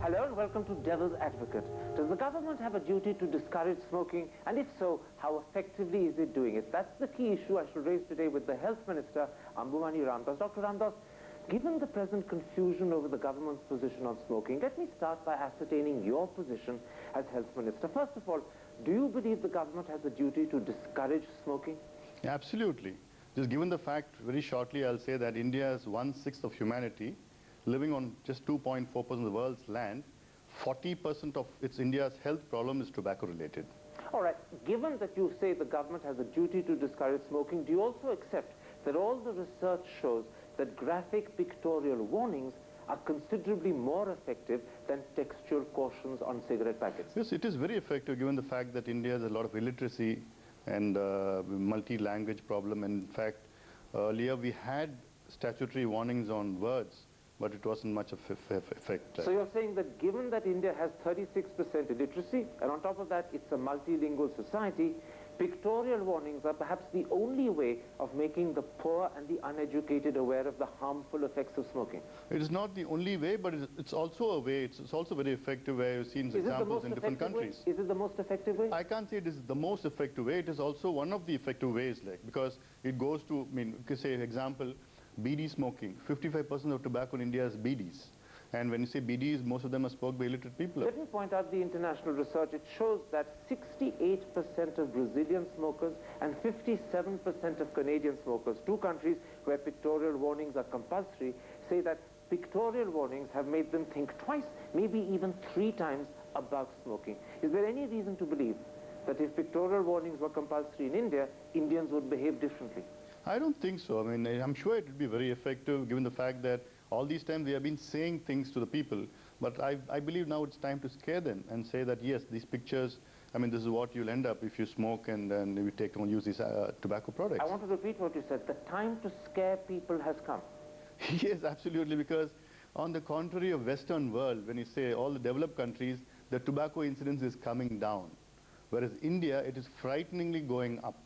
Hello and welcome to Devil's Advocate. Does the government have a duty to discourage smoking? And if so, how effectively is it doing it? That's the key issue I shall raise today with the Health Minister, Anbumani Ramdoss. Dr. Ramdoss, given the present confusion over the government's position on smoking, let me start by ascertaining your position as Health Minister. First of all, do you believe the government has a duty to discourage smoking? Absolutely. Just given the fact, very shortly I'll say that India is 1/6 of humanity, living on just 2.4% of the world's land. 40% of India's health problem is tobacco related. All right, given that you say the government has a duty to discourage smoking, do you also accept that all the research shows that graphic pictorial warnings are considerably more effective than textual cautions on cigarette packets? Yes, it is very effective given the fact that India has a lot of illiteracy and multi-language problem. And in fact, earlier we had statutory warnings on words, but it wasn't much of effect. So you're saying that given that India has 36% illiteracy, and on top of that it's a multilingual society, pictorial warnings are perhaps the only way of making the poor and the uneducated aware of the harmful effects of smoking? It is not the only way, but it's also a way, it's also very effective where you've seen examples in different countries. Is it the most effective way? I can't say it is the most effective way, it is also one of the effective ways, because it goes to, you could say, example, BD smoking. 55% of tobacco in India is BDs. And when you say BDs, most of them are smoked by illiterate people. Let me point out the international research. It shows that 68% of Brazilian smokers and 57% of Canadian smokers, two countries where pictorial warnings are compulsory, say that pictorial warnings have made them think twice, maybe even 3 times about smoking. Is there any reason to believe that if pictorial warnings were compulsory in India, Indians would behave differently? I don't think so. I mean, I'm sure it would be very effective given the fact that all these times we have been saying things to the people, but I believe now it's time to scare them and say that yes, these pictures, I mean, this is what you'll end up if you smoke and then you use these tobacco products. I want to repeat what you said. The time to scare people has come. Yes, absolutely, because on the contrary of Western world, when you say all the developed countries, the tobacco incidence is coming down, whereas India, it is frighteningly going up.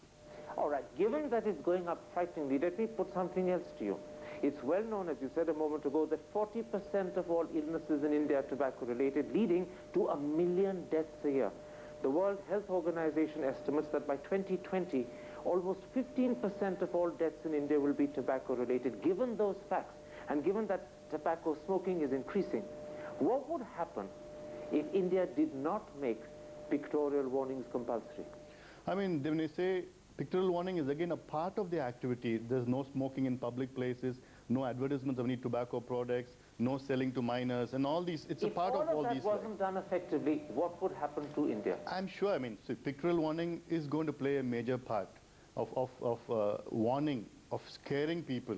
All right, given that it's going up frighteningly, let me put something else to you. It's well known, as you said a moment ago, that 40% of all illnesses in India are tobacco-related, leading to 1 million deaths a year. The World Health Organization estimates that by 2020, almost 15% of all deaths in India will be tobacco-related. Given those facts, and given that tobacco smoking is increasing, what would happen if India did not make pictorial warnings compulsory? I mean, when you say pictorial warning is again a part of the activity. There's no smoking in public places, no advertisements of any tobacco products, no selling to minors, and all these. It's a part of all these. If all of that wasn't done effectively, what would happen to India? I'm sure. I mean, so pictorial warning is going to play a major part of warning, of scaring people,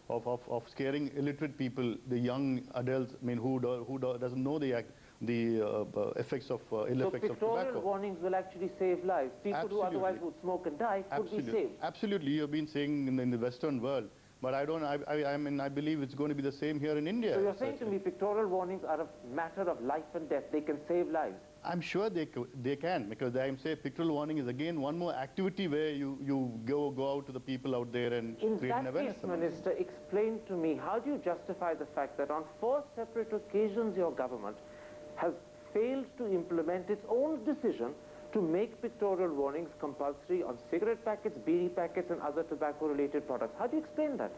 of scaring illiterate people, the young adults. I mean, who doesn't know the effects of ill effects of tobacco. So pictorial warnings will actually save lives. People who otherwise would smoke and die could be saved. Absolutely, you've been saying in the Western world, but I believe it's going to be the same here in India. So you're saying to me pictorial warnings are a matter of life and death. They can save lives. I'm sure they can, because I'm saying pictorial warning is again one more activity where you go out to the people out there and create an awareness. In that case, Minister, explain to me, how do you justify the fact that on 4 separate occasions your government has failed to implement its own decision to make pictorial warnings compulsory on cigarette packets, BD packets and other tobacco-related products? How do you explain that?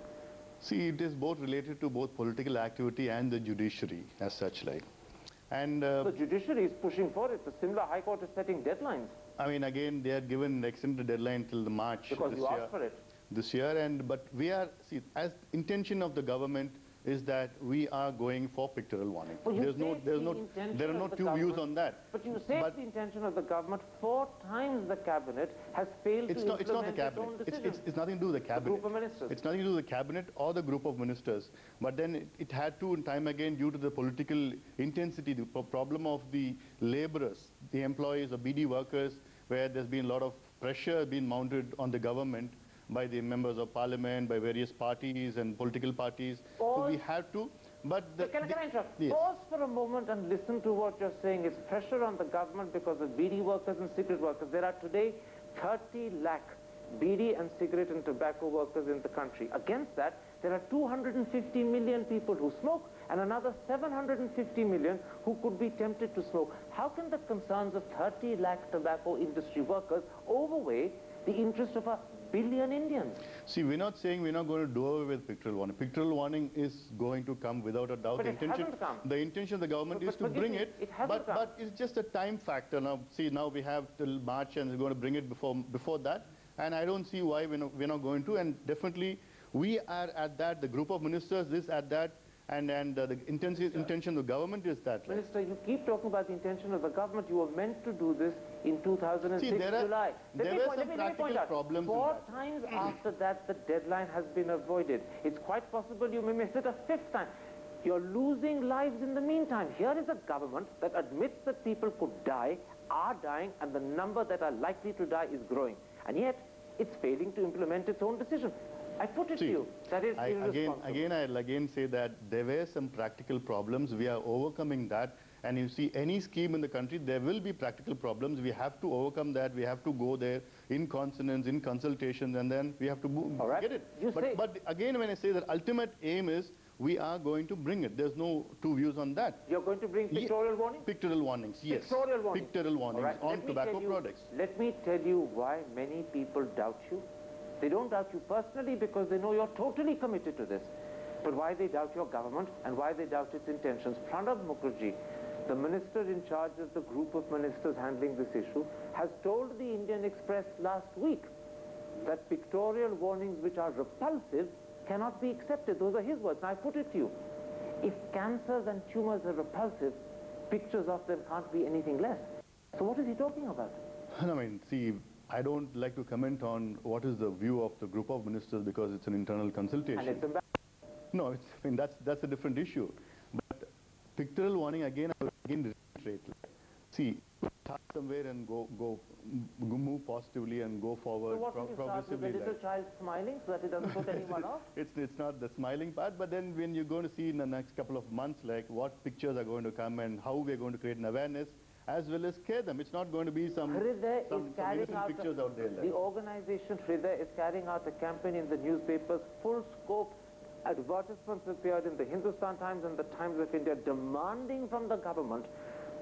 See, it is both related to both political activity and the judiciary as such, like. And the judiciary is pushing for it. The Simla High Court is setting deadlines. I mean, again, they had given extended deadline till the March because you asked for it. This year, but we are, see, as intention of the government is that we are going for pictorial warning. There are no two views on that. But you say the intention of the government. 4 times the cabinet has failed to implement its own decision. It's nothing to do with the cabinet. The group of ministers. It's nothing to do with the cabinet or the group of ministers. But then it had to, in time again, due to the political intensity, the problem of the laborers, the employees, the BD workers, where there's been a lot of pressure being mounted on the government by the members of parliament, by various parties and political parties. So we have to, but can I interrupt? Yes. Pause for a moment and listen to what you're saying. It's pressure on the government because of BD workers and cigarette workers. There are today 30 lakh bidi and cigarette and tobacco workers in the country. Against that, there are 250 million people who smoke and another 750 million who could be tempted to smoke. How can the concerns of 30 lakh tobacco industry workers overweigh the interest of 1 billion Indians? See, we're not saying we're not going to do away with pictorial warning. Pictorial warning is going to come without a doubt. But it hasn't come. The intention of the government is to bring it, but it's just a time factor. Now, see, now we have till March and we're going to bring it before that. And I don't see why we're not going to. And definitely, we are at that, the group of ministers, this at that, and the intention of the government is that. Minister, you keep talking about the intention of the government. You were meant to do this in 2006 July. There were some practical problems. 4 times after that, the deadline has been avoided. It's quite possible you may miss it a 5th time. You're losing lives in the meantime. Here is a government that admits that people could die, are dying, and the number that are likely to die is growing. And yet, it's failing to implement its own decision. I put it to you, that is irresponsible. I'll again say that there were some practical problems. We are overcoming that. And you see, any scheme in the country, there will be practical problems. We have to overcome that. We have to go there in consonance, in consultations, and then we have to get it. But again, when I say that ultimate aim is, we are going to bring it. There's no two views on that. You're going to bring pictorial warnings? Pictorial warnings, yes. Pictorial warnings. Pictorial warnings on tobacco products. Let me tell you why many people doubt you. They don't doubt you personally because they know you're totally committed to this. But why they doubt your government and why they doubt its intentions. Pranab Mukherjee, the minister in charge of the group of ministers handling this issue, has told the Indian Express last week that pictorial warnings which are repulsive cannot be accepted. Those are his words. Now I put it to you. If cancers and tumors are repulsive, pictures of them can't be anything less. So what is he talking about? I mean, see, I don't like to comment on what is the view of the group of ministers because it's an internal consultation. And it's no, I mean, that's a different issue. But pictorial warning, again, I will again reiterate. See, start somewhere and move positively and go forward progressively. So what will you start with the little child smiling so that it doesn't put anyone off? It's not the smiling part, but then when you're going to see in the next couple of months, like what pictures are going to come and how we're going to create an awareness, as well as scare them. It's not going to be some innocent pictures out there. The organization Hriday is carrying out a campaign in the newspapers, full scope. Advertisements appeared in the Hindustan Times and the Times of India demanding from the government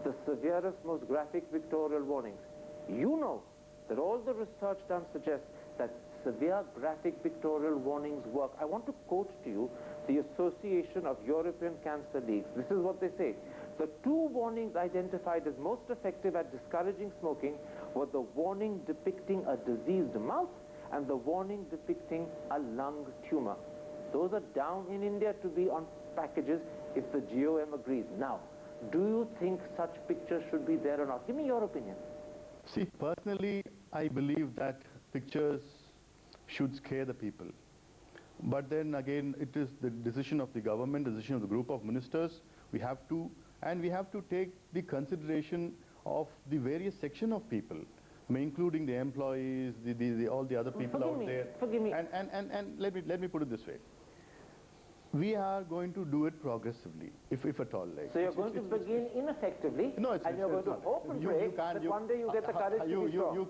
the severest, most graphic pictorial warnings. You know that all the research done suggests that severe graphic pictorial warnings work. I want to quote to you the Association of European Cancer Leagues. This is what they say. The 2 warnings identified as most effective at discouraging smoking were the warning depicting a diseased mouth and the warning depicting a lung tumor. Those are down in India to be on packages if the GOM agrees. Now, do you think such pictures should be there or not? Give me your opinion. See, personally, I believe that pictures should scare the people. But then again, it is the decision of the government, the decision of the group of ministers. We have to take the consideration of the various section of people, I mean, including the employees, all the other people out there. Forgive me. And let me put it this way. We are going to do it progressively, if at all. Like. So you're going to begin ineffectively, no, and you're going to hope and pray that one day you get the courage to be strong.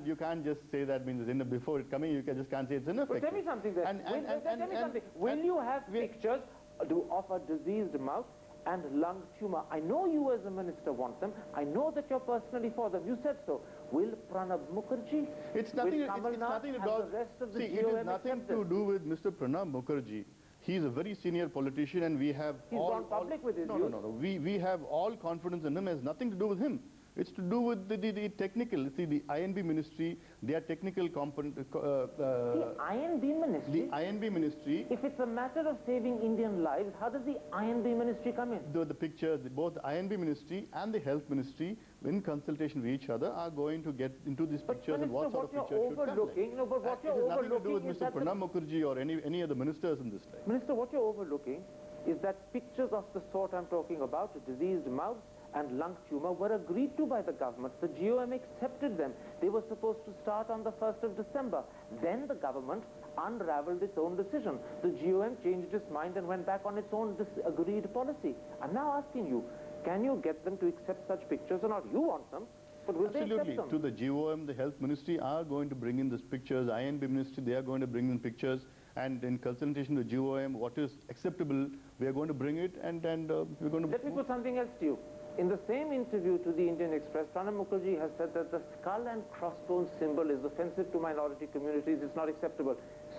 You can't just say that means before it coming, you just can't say it's ineffective. But tell me something then. Tell me something. Will you have pictures of a diseased mouth and lung tumor? I know you as a minister want them. I know that you're personally for them. You said so. Will Pranab Mukherjee? It's nothing. Will Kamal Nath and the rest of the GOM it has nothing to do with Mr. Pranab Mukherjee. He is a very senior politician, and we have He's gone public with his views. No. We have all confidence in him. It has nothing to do with him. It's to do with the technical. See, the INB ministry, their technical component. The INB ministry? The INB ministry. If it's a matter of saving Indian lives, how does the INB ministry come in? The pictures, both the INB ministry and the health ministry, in consultation with each other, are going to get into these pictures and what sort of pictures should come. No, but what you're overlooking is nothing to do with Mr. Pranab Mukherjee or any other ministers in this time. Minister, what you're overlooking is that pictures of the sort I'm talking about, a diseased mouth and lung tumor, were agreed to by the government. The GOM accepted them. They were supposed to start on the 1st of December. Then the government unraveled its own decision. The GOM changed its mind and went back on its own agreed policy. I'm now asking you, can you get them to accept such pictures or not? You want them. But will they accept Absolutely. them? To the GOM, the Health Ministry are going to bring in these pictures. INB Ministry, they are going to bring in pictures. And in consultation with GOM, what is acceptable, we are going to bring it, and we're going to... Let me put something else to you. In the same interview to the Indian Express, Pranab Mukherjee has said that the skull and crossbones symbol is offensive to minority communities, it's not acceptable.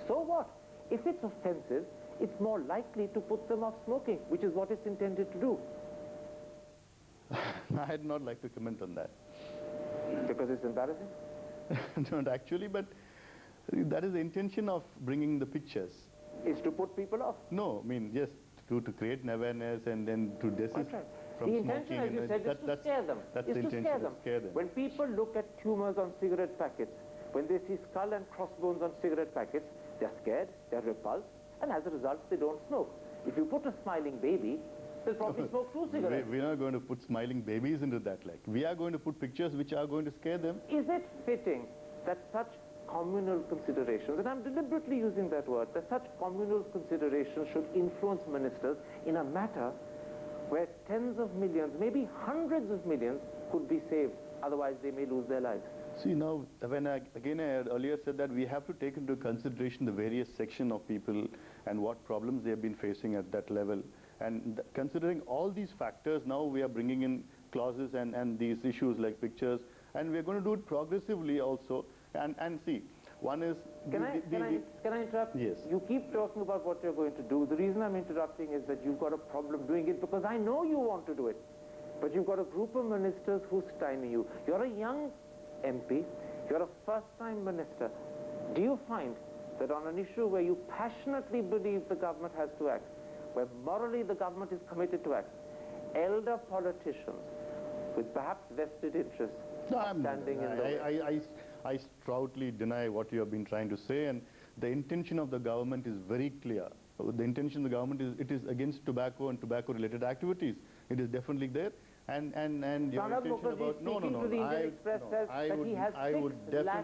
So what? If it's offensive, it's more likely to put them off smoking, which is what it's intended to do. I'd not like to comment on that. Because it's embarrassing? Not actually, but that is the intention of bringing the pictures. Is to put people off. No, I mean, yes, to create an awareness and then to desist Right. from The smoking. intention, as you said, is to scare them. That's Is the to intention, scare them. When people look at tumors on cigarette packets, when they see skull and crossbones on cigarette packets, they're scared, they're repulsed, and as a result, they don't smoke. If you put a smiling baby, they'll probably smoke 2 cigarettes. We're not going to put smiling babies into that. Like, we are going to put pictures which are going to scare them. Is it fitting that such communal considerations, and I'm deliberately using that word, that such communal considerations should influence ministers in a matter where tens of millions, maybe hundreds of millions could be saved, otherwise they may lose their lives? See, now, when I had earlier said that we have to take into consideration the various section of people and what problems they have been facing at that level. And considering all these factors, now we are bringing in clauses and these issues like pictures, and we're going to do it progressively also. And see, one is... Can I interrupt? Yes. You keep talking about what you're going to do. The reason I'm interrupting is that you've got a problem doing it because I know you want to do it. But you've got a group of ministers who stymie you. You're a young MP. You're a first-time minister. Do you find that on an issue where you passionately believe the government has to act, where morally the government is committed to act, elder politicians with perhaps vested interests are standing in the way? I stoutly deny what you have been trying to say, and the intention of the government is very clear. The intention of the government is, it is against tobacco and tobacco-related activities. It is definitely there. And your Pranab intention Mukherjee about... No, speaking to the Indian Express says that he has 6 lakh...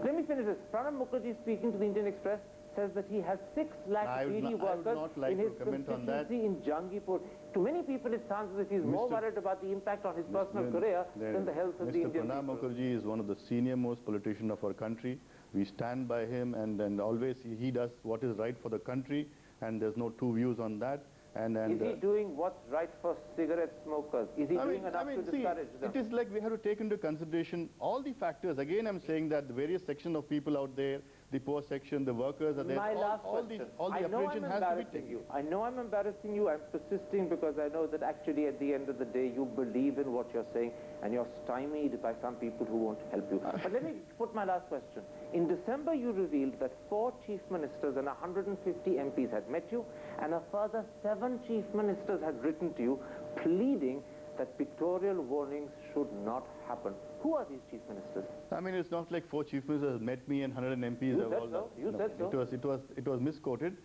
Let me finish this. Pranab Mukherjee speaking to the Indian Express says that he has 6 lakh BD workers in his constituency in Jangipur. To many people it sounds as if he's more worried about the impact on his personal career than the health of the Indian people. Mr. Pranab Mukherjee is one of the senior-most politicians of our country. We stand by him, and always he does what is right for the country, and there's no two views on that. Is he doing what's right for cigarette smokers? Is he doing enough to discourage them? It is like we have to take into consideration all the factors. Again, I'm saying that the various sections of people out there, the poor section, the workers are there. My last question. All the apprehension has to be taken. I know I'm embarrassing you. I'm persisting because I know that actually at the end of the day you believe in what you're saying and you're stymied by some people who won't help you. But let me put my last question. In December you revealed that 4 chief ministers and 150 MPs had met you and a further 7 chief ministers had written to you pleading that pictorial warnings should not happen. Who are these chief ministers? I mean, it's not like 4 chief ministers met me and 100 MPs have all... You said so. It was misquoted.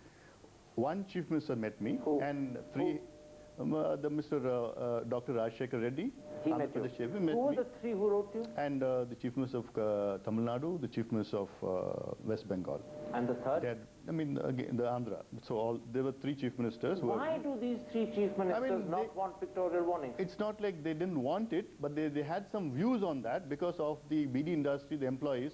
1 chief minister met me. Who? And 3... Mr. Dr. Rajshekhar Reddy. He met you. Who were the 3 who wrote to you? And the chief minister of Tamil Nadu, the chief minister of West Bengal. And the third? Again, the Andhra. So there were 3 chief ministers. Why do these 3 chief ministers not want pictorial warnings? It's not like they didn't want it, but they had some views on that because of the BD industry, the employees.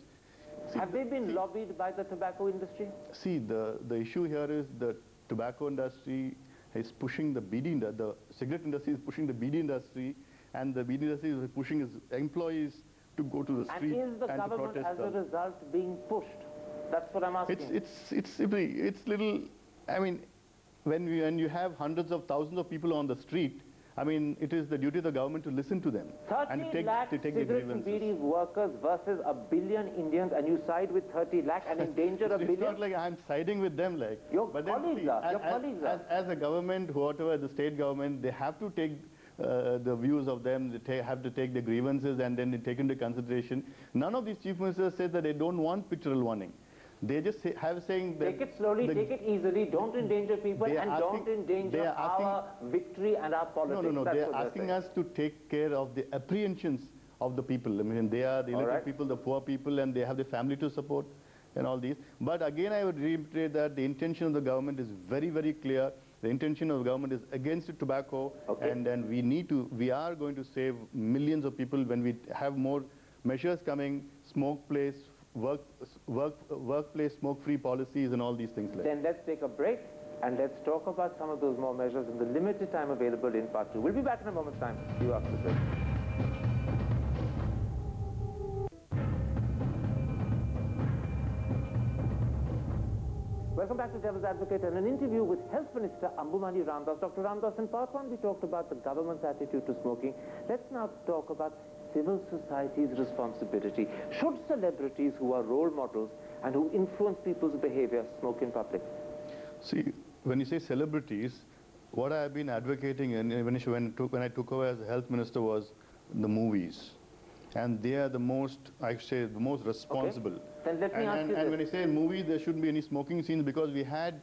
Have they been lobbied by the tobacco industry? See, the issue here is the tobacco industry is pushing the BD, the cigarette industry is pushing the BD industry, and the BD industry is pushing its employees to go to the street and is the government as a result being pushed? That's what I'm asking. It's little, I mean, when you have hundreds of thousands of people on the street, I mean, it is the duty of the government to listen to them and to take the cigarette and BD workers versus a billion Indians, and you side with 30 lakh and endanger a billion? It's not like I'm siding with them, like. Your colleagues are. As a government, whatever the state government, they have to take the views of them, they have to take the grievances and then they take into consideration. None of these chief ministers say that they don't want pictorial warning. They just have saying that... Take it slowly, take it easily, don't endanger people and don't endanger our victory and our politics. No, they are asking us to take care of the apprehensions of the people. I mean, they are the elected people, the poor people, and they have the family to support. and all these. But again, I would reiterate that the intention of the government is very, very clear. The intention of the government is against tobacco, and we are going to save millions of people when we have more measures coming, workplace smoke-free policies and all these things. Then let's take a break and let's talk about some of those more measures in the limited time available in part 2. We'll be back in a moment's time. See you after the break. Welcome back to Devil's Advocate and an interview with Health Minister Anbumani Ramdoss. Dr. Ramdoss, in part 1 we talked about the government's attitude to smoking. Let's now talk about civil society's responsibility. Should celebrities who are role models and who influence people's behavior smoke in public? See, when you say celebrities, what I have been advocating when I took over as the health minister was the movies. And they are the most, I say, the most responsible. Okay. Then let me ask you this. And when I say movies, there shouldn't be any smoking scenes, because we had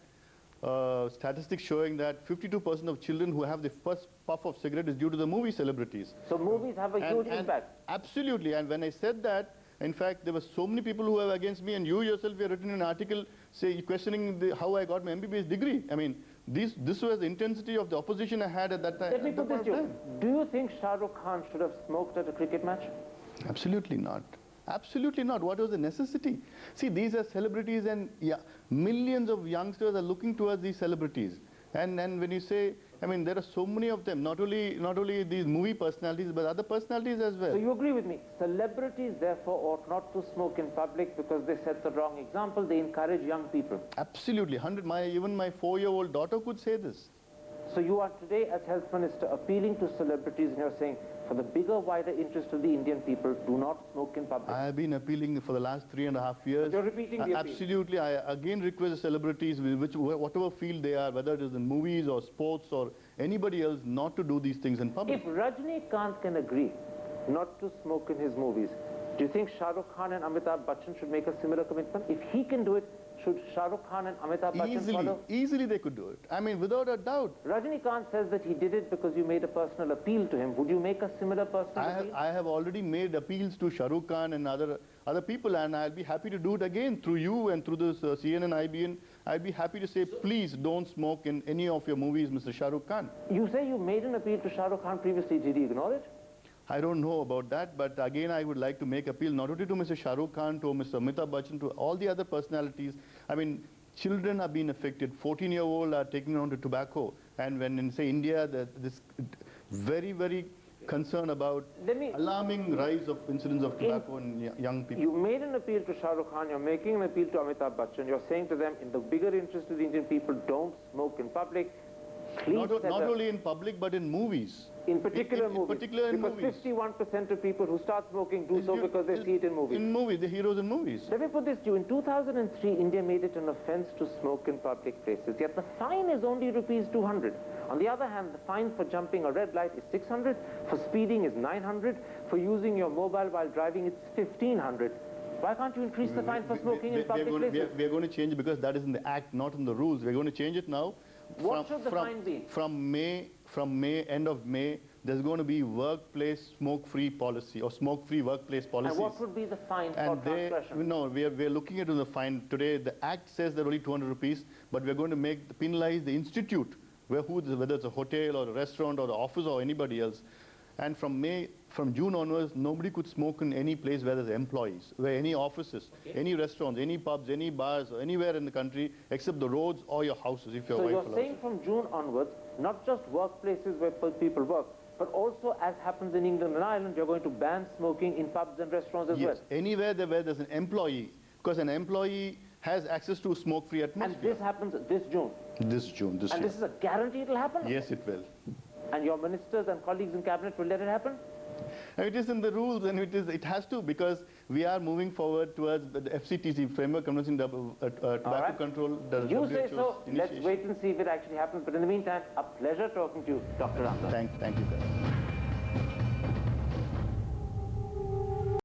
statistics showing that 52% of children who have the first puff of cigarette is due to the movie celebrities. So movies have a huge impact. Absolutely. And when I said that, in fact, there were so many people who were against me, and you yourself have written an article questioning how I got my MBBS degree. I mean, this was the intensity of the opposition I had at that time. Let me put this to you. Do you think Shah Rukh Khan should have smoked at a cricket match? Absolutely not. Absolutely not. What was the necessity? See, these are celebrities, and millions of youngsters are looking towards these celebrities. And when you say, I mean, there are so many of them, not only these movie personalities, but other personalities as well. So you agree with me? Celebrities, therefore, ought not to smoke in public because they set the wrong example. They encourage young people. Absolutely. Even my 4-year-old daughter could say this. So you are today, as Health Minister, appealing to celebrities, and you're saying, for the bigger, wider interest of the Indian people, do not smoke in public. I have been appealing for the last 3.5 years. But you're repeating the appeal. Absolutely. I again request the celebrities, whatever field they are, whether it is in movies or sports or anybody else, not to do these things in public. If Rajnikant can agree not to smoke in his movies, do you think Shah Rukh Khan and Amitabh Bachchan should make a similar commitment? If he can do it, should Shah Rukh Khan and Amitabh Bachchan follow? Easily they could do it. I mean, without a doubt. Rajnikant says that he did it because you made a personal appeal to him. Would you make a similar personal appeal? I have already made appeals to Shah Rukh Khan and other people, and I'll be happy to do it again through you and through this CNN IBN. I'll be happy to say, please don't smoke in any of your movies, Mr. Shah Rukh Khan. You say you made an appeal to Shah Rukh Khan previously. Did he ignore it? I don't know about that, but again, I would like to make appeal not only to Mr. Shah Rukh Khan, to Mr. Amitabh Bachchan, to all the other personalities. I mean, children are being affected. 14-year-olds are taking on to tobacco. And when in, say, India, this very, very concerned about alarming rise of incidence of tobacco in young people. You made an appeal to Shah Rukh Khan, you're making an appeal to Amitabh Bachchan. You're saying to them, in the bigger interest of the Indian people, don't smoke in public. Not only in public, but in movies. In particular movies. Because 51% of people who start smoking do so because they see it in movies. In movies, the heroes in movies. Let me put this to you. In 2003, India made it an offense to smoke in public places. Yet the fine is only rupees 200. On the other hand, the fine for jumping a red light is 600. For speeding is 900. For using your mobile while driving, it's 1500. Why can't you increase the fine for smoking in public places? We are going to change it because that is in the act, not in the rules. We're going to change it now. What should the fine be? From end of May, there's going to be workplace smoke-free policy or smoke-free workplace policies. And what would be the fine for transgression? No, we are looking at the fine today. The act says they're only 200 rupees, but we're going to penalize the institute, whether it's a hotel or a restaurant or the office or anybody else. And from June onwards, nobody could smoke in any place where there's employees, where any offices, any restaurants, any pubs, any bars, or anywhere in the country, except the roads or your houses, if your wife allows. So you're saying from June onwards, not just workplaces where people work, but also, as happens in England and Ireland, you're going to ban smoking in pubs and restaurants as well? Yes, anywhere where there's an employee, because an employee has access to a smoke-free atmosphere. And this happens this June? This June. And this is a guarantee it will happen? Yes, it will. And your ministers and colleagues in cabinet will let it happen? And it is in the rules, and it has to, because we are moving forward towards the FCTC, Framework Convention Tobacco Control. You say so. Let's wait and see if it actually happens. But in the meantime, a pleasure talking to you, Dr. Ramdoss. Thank you, sir.